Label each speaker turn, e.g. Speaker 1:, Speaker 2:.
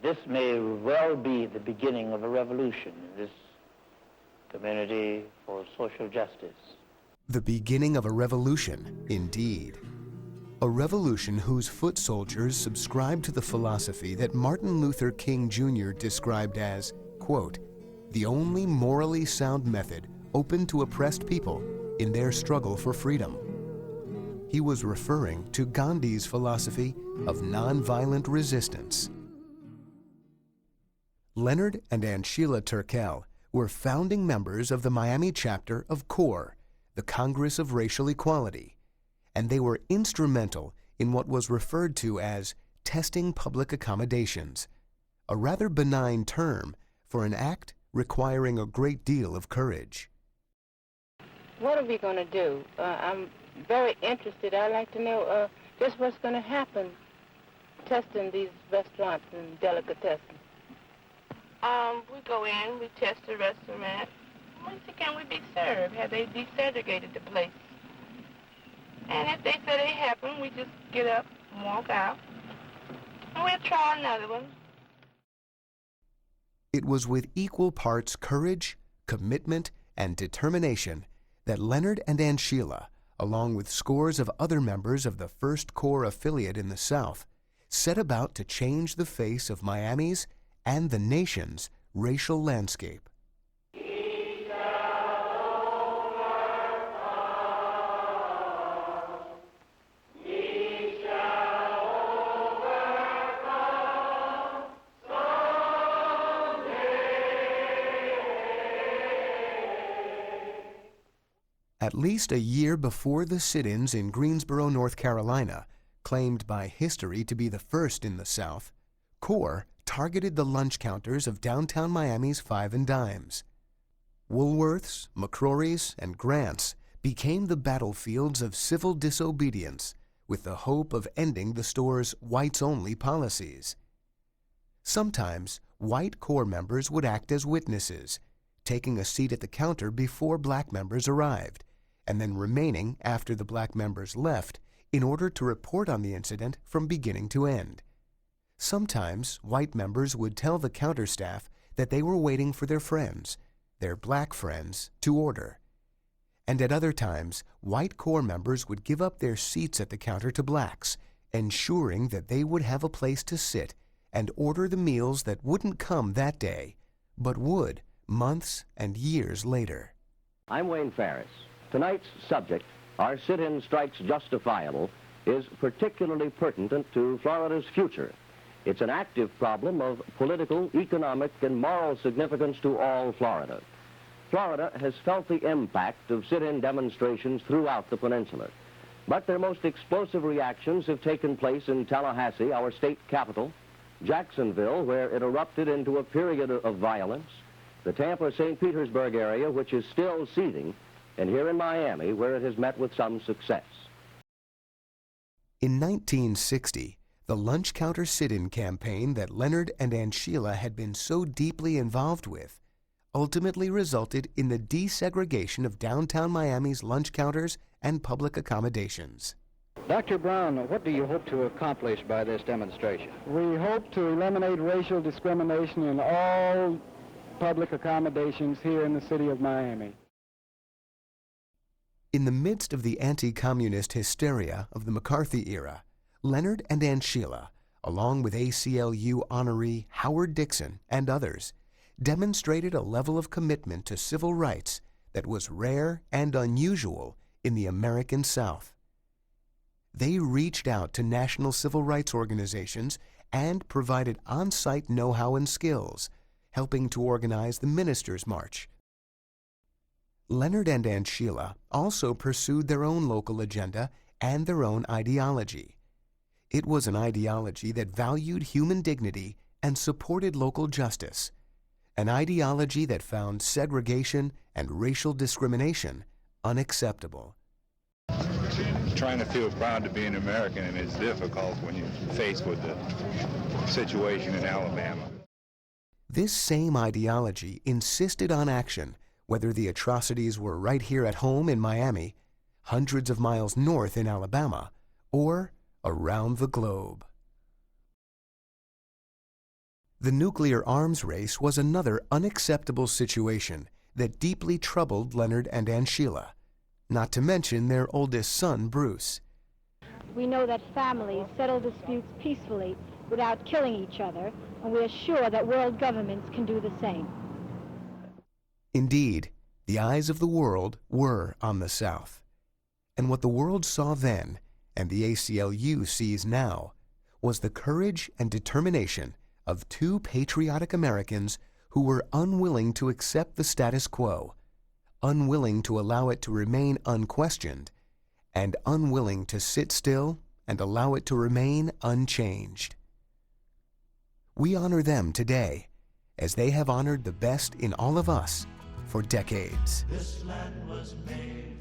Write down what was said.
Speaker 1: This may well be the beginning of a revolution in this community for social justice.
Speaker 2: The beginning of a revolution, indeed. A revolution whose foot soldiers subscribed to the philosophy that Martin Luther King Jr. described as, quote, the only morally sound method open to oppressed people in their struggle for freedom. He was referring to Gandhi's philosophy of nonviolent resistance. Leonard and Sheila Turkel were founding members of the Miami chapter of CORE, the Congress of Racial Equality, and they were instrumental in what was referred to as testing public accommodations, a rather benign term for an act requiring a great deal of courage.
Speaker 3: What are we going to do? I'm very interested. I'd like to know just what's going to happen testing these restaurants and delicatessen.
Speaker 4: We go in, we test the restaurant. We see, can we be served? Have they desegregated the place? And if they say they haven't, we just get up and walk out. And we'll try another one.
Speaker 2: It was with equal parts courage, commitment, and determination that Leonard and Sheila, along with scores of other members of the first CORE affiliate in the South, set about to change the face of Miami's and the nation's racial landscape. At least a year before the sit-ins in Greensboro, North Carolina, claimed by history to be the first in the South, CORE targeted the lunch counters of downtown Miami's Five and Dimes. Woolworth's, McCrory's, and Grant's became the battlefields of civil disobedience with the hope of ending the store's whites-only policies. Sometimes, white CORE members would act as witnesses, taking a seat at the counter before black members arrived, and then remaining after the black members left in order to report on the incident from beginning to end. Sometimes, white members would tell the counter staff that they were waiting for their friends, their black friends, to order. And at other times, white CORE members would give up their seats at the counter to blacks, ensuring that they would have a place to sit and order the meals that wouldn't come that day, but would months and years later.
Speaker 5: I'm Wayne Ferris. Tonight's subject, are sit-in strikes justifiable, is particularly pertinent to Florida's future. It's an active problem of political, economic, and moral significance to all Florida. Florida has felt the impact of sit-in demonstrations throughout the peninsula. But their most explosive reactions have taken place in Tallahassee, our state capital, Jacksonville, where it erupted into a period of violence, the Tampa-St. Petersburg area, which is still seething, and here in Miami, where it has met with some success.
Speaker 2: In 1960, the lunch counter sit-in campaign that Leonard and Sheila had been so deeply involved with ultimately resulted in the desegregation of downtown Miami's lunch counters and public accommodations.
Speaker 6: Dr. Brown, what do you hope to accomplish by this demonstration?
Speaker 7: We hope to eliminate racial discrimination in all public accommodations here in the city of Miami.
Speaker 2: In the midst of the anti-communist hysteria of the McCarthy era, Leonard and Sheila, along with ACLU honoree Howard Dixon and others, demonstrated a level of commitment to civil rights that was rare and unusual in the American South. They reached out to national civil rights organizations and provided on-site know-how and skills, helping to organize the Ministers' March. Leonard and Sheila also pursued their own local agenda and their own ideology. It was an ideology that valued human dignity and supported local justice, an ideology that found segregation and racial discrimination unacceptable.
Speaker 8: Trying to feel proud to be an American, and it's difficult when you're faced with the situation in Alabama.
Speaker 2: This same ideology insisted on action, whether the atrocities were right here at home in Miami, hundreds of miles north in Alabama, or around the globe. The nuclear arms race was another unacceptable situation that deeply troubled Leonard and Aunt Sheila, not to mention their oldest son, Bruce.
Speaker 9: We know that families settle disputes peacefully without killing each other, and we are sure that world governments can do the same.
Speaker 2: Indeed, the eyes of the world were on the South. And what the world saw then, and the ACLU sees now, was the courage and determination of two patriotic Americans who were unwilling to accept the status quo, unwilling to allow it to remain unquestioned, and unwilling to sit still and allow it to remain unchanged. We honor them today, as they have honored the best in all of us for decades.
Speaker 10: This land was made